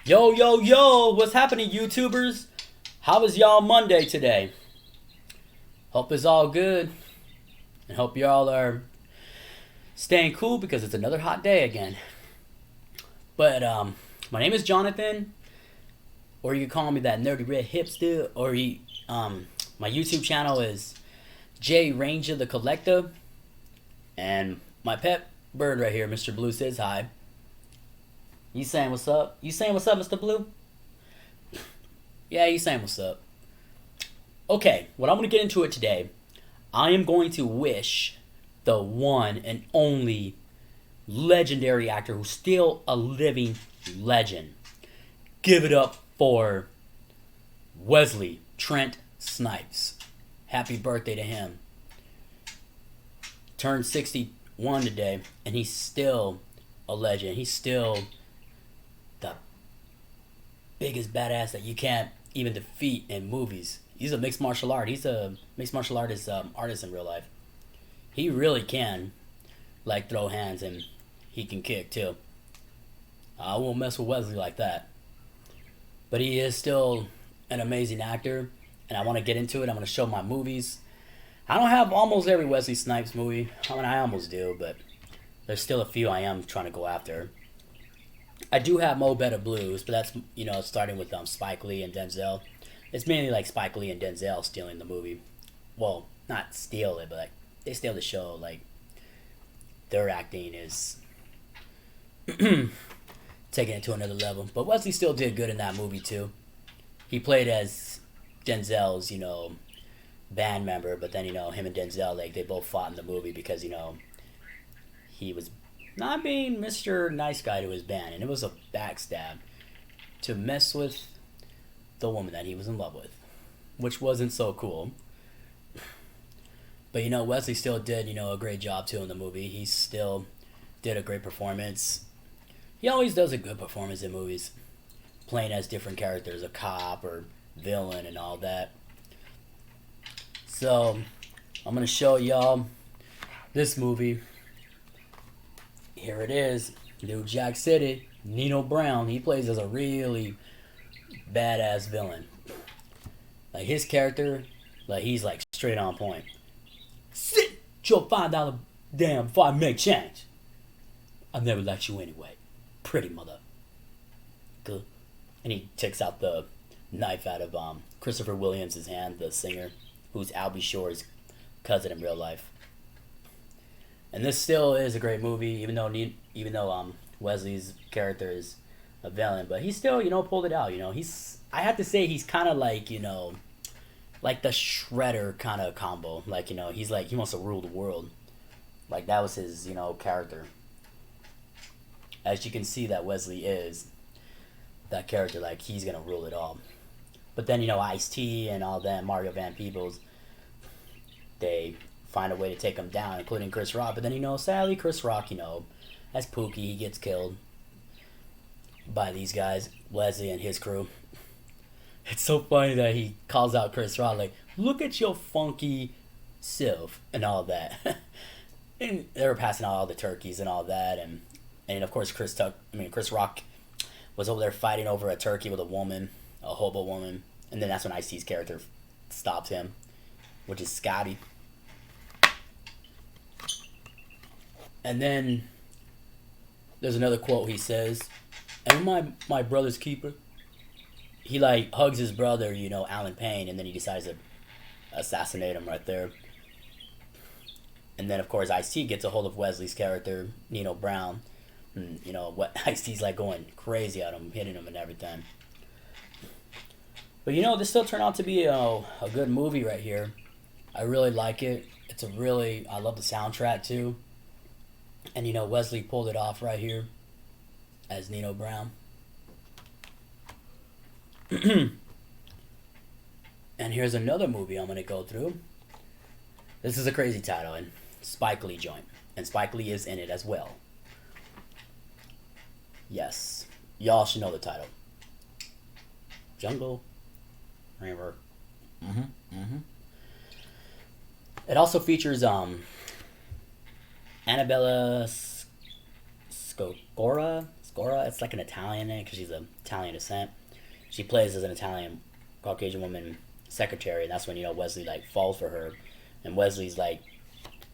Yo, yo, yo, what's happening, YouTubers? How was y'all Monday today? Hope it's all good. And hope y'all are staying cool because it's another hot day again. But, my name is Jonathan, or you can call me that nerdy red hipster, or my YouTube channel is J Ranger the Collector. And my pet bird right here, Mr. Blue, says hi. You saying what's up? You saying what's up, Mr. Blue? Yeah, you saying what's up. Okay, what I'm going to get into it today, I am going to wish the one and only legendary actor who's still a living legend. Give it up for Wesley Trent Snipes. Happy birthday to him. Turned 61 today, and he's still a legend. He's still the biggest badass that you can't even defeat in movies. He's a mixed martial art. He's a mixed martial artist in real life. He really can, throw hands, and he can kick too. I won't mess with Wesley like that. But he is still an amazing actor, and I want to get into it. I'm going to show my movies. I don't have almost every Wesley Snipes movie. I mean, I almost do, but there's still a few I am trying to go after. I do have Mo Better Blues, but that's, starting with Spike Lee and Denzel. It's mainly like Spike Lee and Denzel stealing the movie. Well, not steal it, but they steal the show. Their acting is taking it to another level. But Wesley still did good in that movie too. He played as Denzel's, band member, but then, him and Denzel, they both fought in the movie because, he was not being Mr. Nice Guy to his band, and it was a backstab to mess with the woman that he was in love with, which wasn't so cool. But, Wesley still did, a great job too in the movie. He still did a great performance. He always does a good performance in movies, playing as different characters, a cop or villain and all that. So, I'm going to show y'all this movie. Here it is. New Jack City. Nino Brown. He plays as a really badass villain. His character, he's straight on point. Sit your $5 damn before I make change. I'll never let you anyway. Pretty mother. Good. And he takes out the knife out of Christopher Williams' hand, the singer, who's Albie Shore's cousin in real life. And this still is a great movie, even though Wesley's character is a villain, but he still, pulled it out. I have to say he's kind of like the Shredder kind of combo. He wants to rule the world. That was his, character. As you can see that Wesley is that character, he's gonna rule it all. But then, Ice-T and all that, Mario Van Peebles, they find a way to take him down, including Chris Rock. But then, sadly, Chris Rock, as Pookie, he gets killed by these guys, Wesley and his crew. It's so funny that he calls out Chris Rock, look at your funky self, and all that. And they were passing out all the turkeys and all that, and of course, Chris Rock was over there fighting over a turkey with a woman, a hobo woman. And then that's when Ice-T's character stops him, which is Scotty. And then there's another quote he says, "Am my brother's keeper?" He hugs his brother, Alan Payne, and then he decides to assassinate him right there. And then of course Ice-T gets a hold of Wesley's character, Nino Brown. And, what Ice-T's going crazy at him, hitting him and everything. But this still turned out to be a good movie right here. I really like it. I love the soundtrack too. And Wesley pulled it off right here as Nino Brown. And here's another movie I'm gonna go through. This is a crazy title, and Spike Lee joint. And Spike Lee is in it as well. Yes. Y'all should know the title. Jungle River. It also features Annabella Scocora, Gora. It's like an Italian name because she's of Italian descent. She plays as an Italian Caucasian woman secretary, and that's when Wesley like falls for her, and Wesley's like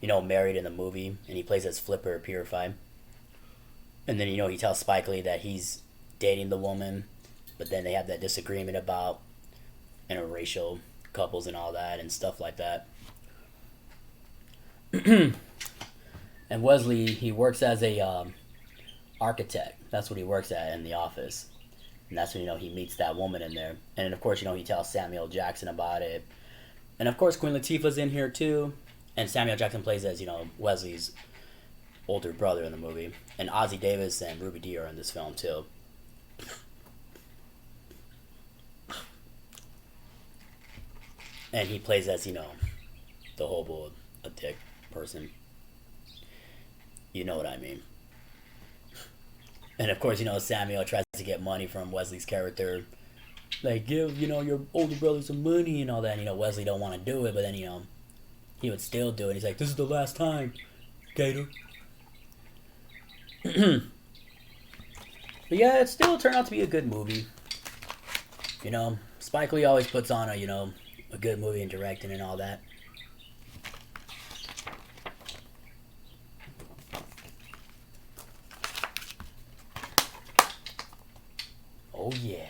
married in the movie, and he plays as Flipper Purified, and then he tells Spike Lee that he's dating the woman, but then they have that disagreement about interracial couples and all that and stuff like that. And Wesley, he works as a architect. That's what he works at in the office. And that's when, he meets that woman in there. And of course, he tells Samuel Jackson about it. And of course, Queen Latifah's in here too. And Samuel Jackson plays as, Wesley's older brother in the movie. And Ozzie Davis and Ruby Dee are in this film too. And he plays as, the hobo, a dick person. You know what I mean. And of course, Samuel tries to get money from Wesley's character. Like, give, your older brother some money and all that. And, Wesley don't want to do it, but then, he would still do it. He's like, this is the last time, Gator. But yeah, it still turned out to be a good movie. Spike Lee always puts on a good movie in directing and all that. Oh yeah.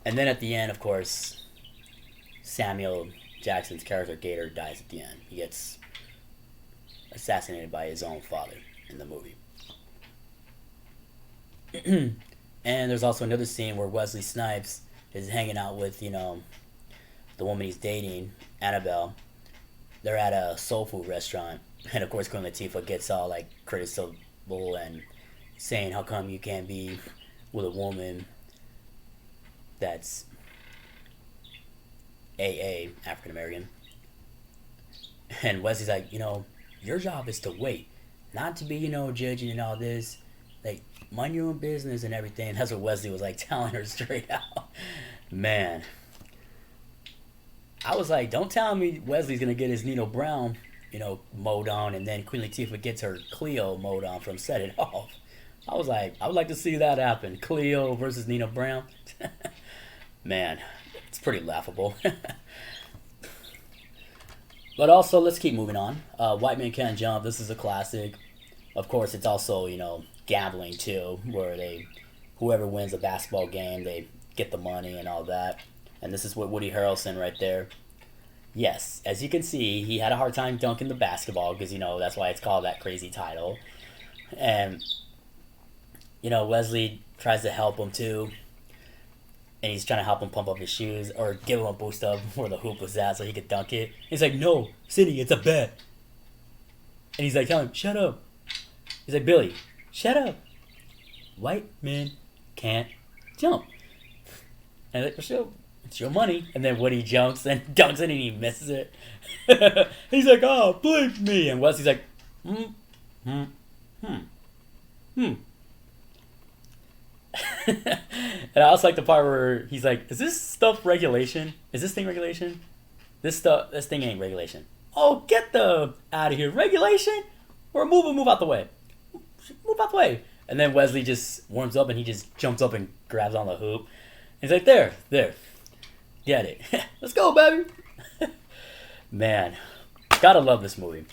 And then at the end, of course, Samuel Jackson's character Gator dies at the end. He gets assassinated by his own father in the movie. And there's also another scene where Wesley Snipes is hanging out with, the woman he's dating, Annabelle. They're at a soul food restaurant. And of course, Queen Latifah gets all like critical and saying, how come you can't be with a woman that's African American? And Wesley's like, your job is to wait, not to be, judging and all this. Like, mind your own business and everything. That's what Wesley was like telling her straight out. Man. I was like, don't tell me Wesley's going to get his Nino Brown, mowed on, and then Queen Latifah gets her Cleo mowed on from Set It Off. I was like, I would like to see that happen. Cleo versus Nino Brown. Man, it's pretty laughable. But also, let's keep moving on. White Man Can't Jump. This is a classic. Of course, it's also, gambling too, where whoever wins a basketball game, they get the money and all that. And this is what Woody Harrelson right there. Yes, as you can see, he had a hard time dunking the basketball because, that's why it's called that crazy title. And, Wesley tries to help him too. And he's trying to help him pump up his shoes or give him a boost up where the hoop was at so he could dunk it. He's like, no, Cindy, it's a bet. And he's like, telling him, shut up. He's like, Billy, shut up. White men can't jump. And he's like, for sure. It's your money. And then Woody jumps and dunks it and he misses it. He's like, oh, believe me. And Wesley's like, And I also like the part where he's like, is this stuff regulation? Is this thing regulation? This thing ain't regulation. Oh, get the out of here. Regulation? Or move out the way. Move out the way. And then Wesley just warms up and he just jumps up and grabs on the hoop. He's like, there. Get it. Let's go, baby. Man, gotta love this movie.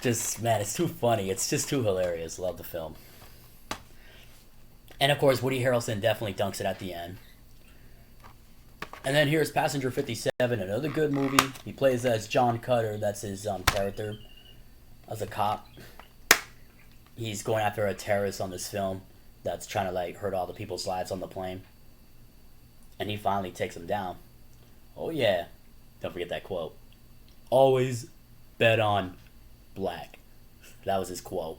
Just, man, it's too funny. It's just too hilarious. Love the film. And of course, Woody Harrelson definitely dunks it at the end. And then here's Passenger 57, another good movie. He plays as John Cutter. That's his character as a cop. He's going after a terrorist on this film that's trying to like hurt all the people's lives on the plane. And he finally takes him down. Oh yeah. Don't forget that quote. Always bet on black. That was his quote.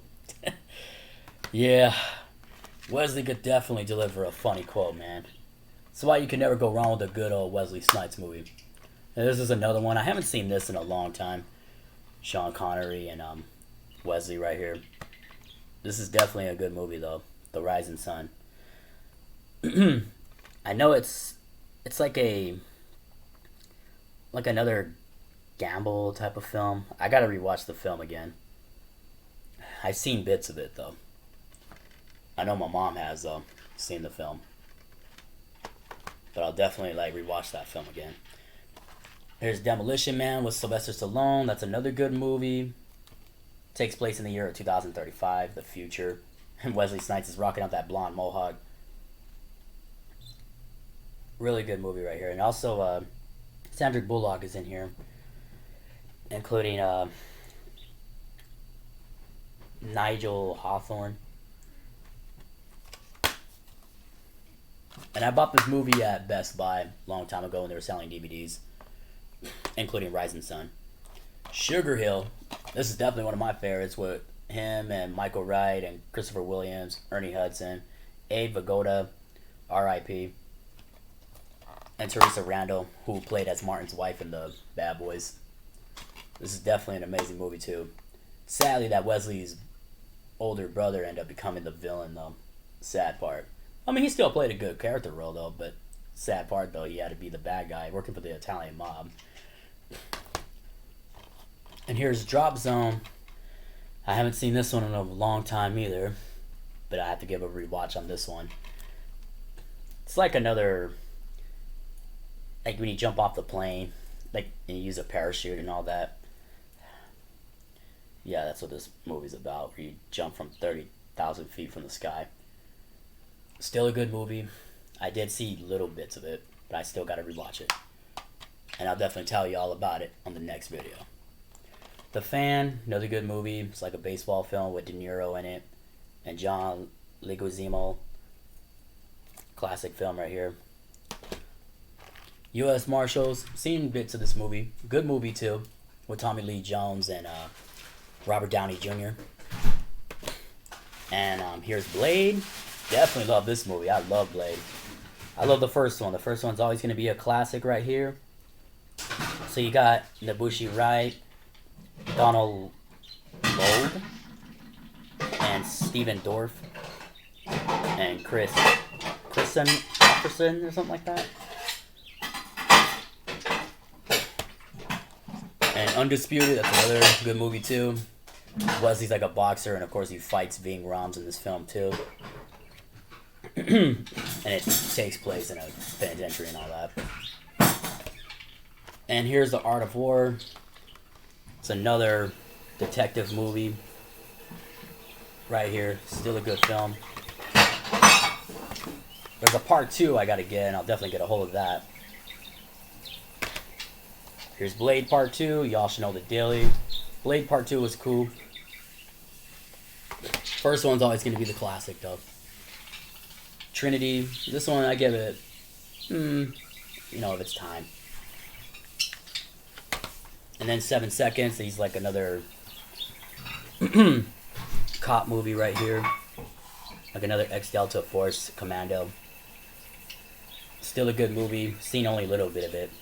Yeah. Wesley could definitely deliver a funny quote, man. That's why you can never go wrong with a good old Wesley Snipes movie. And this is another one. I haven't seen this in a long time. Sean Connery and Wesley right here. This is definitely a good movie though. The Rising Sun. I know it's like another gamble type of film. I gotta rewatch the film again. I've seen bits of it though. I know my mom has though seen the film, but I'll definitely like rewatch that film again. There's Demolition Man with Sylvester Stallone. That's another good movie. Takes place in the year of 2035, the future. And Wesley Snipes is rocking out that blonde mohawk. Really good movie right here. And also, Sandra Bullock is in here, including Nigel Hawthorne. And I bought this movie at Best Buy a long time ago when they were selling DVDs, including Rising Sun. Sugar Hill. This is definitely one of my favorites with him and Michael Wright and Christopher Williams, Ernie Hudson, Abe Vigoda, R.I.P., and Teresa Randall, who played as Martin's wife in the Bad Boys. This is definitely an amazing movie too. Sadly, that Wesley's older brother ended up becoming the villain though. Sad part. I mean, he still played a good character role though, but sad part though, he had to be the bad guy working for the Italian mob. And here's Drop Zone. I haven't seen this one in a long time either, but I have to give a rewatch on this one. It's like another, like when you jump off the plane, like and you use a parachute and all that. Yeah, that's what this movie's about, where you jump from 30,000 feet from the sky. Still a good movie. I did see little bits of it, but I still gotta rewatch it. And I'll definitely tell you all about it on the next video. The Fan, another good movie. It's like a baseball film with De Niro in it and John Leguizamo. Classic film right here. U.S. Marshals, seen bits of this movie. Good movie too, with Tommy Lee Jones and Robert Downey Jr. And here's Blade. Definitely love this movie. I love Blade. I love the first one. The first one's always going to be a classic right here. So you got Nabushi Wright, Donald Logue, and Steven Dorff, and Kristen Offerson or something like that. And Undisputed, that's another good movie too. Wesley's like a boxer, and of course he fights Ving Rhames in this film too. And it takes place in a penitentiary and all that. And here's The Art of War. It's another detective movie. Right here. Still a good film. There's a part 2 I gotta get, and I'll definitely get a hold of that. Here's Blade Part 2. Y'all should know the daily. Blade Part 2 was cool. First one's always gonna be the classic though. Trinity. This one I give it, of its time. And then 7 Seconds. He's like another cop movie right here. Like another ex-Delta Force commando. Still a good movie. Seen only a little bit of it,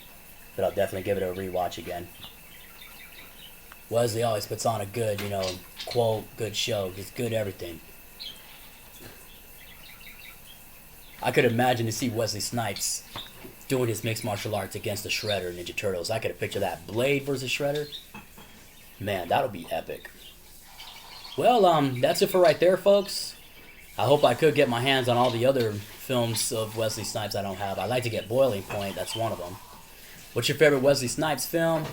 but I'll definitely give it a rewatch again. Wesley always puts on a good, quote, good show. Just good everything. I could imagine to see Wesley Snipes doing his mixed martial arts against the Shredder Ninja Turtles. I could have pictured that. Blade versus Shredder. Man, that'll be epic. Well, that's it for right there, folks. I hope I could get my hands on all the other films of Wesley Snipes I don't have. I'd like to get Boiling Point. That's one of them. What's your favorite Wesley Snipes film?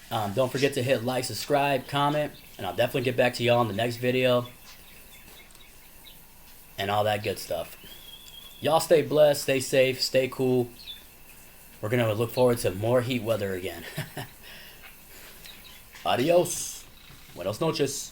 Don't forget to hit like, subscribe, comment, and I'll definitely get back to y'all in the next video. And all that good stuff. Y'all stay blessed, stay safe, stay cool. We're going to look forward to more heat weather again. Adios. Buenas noches.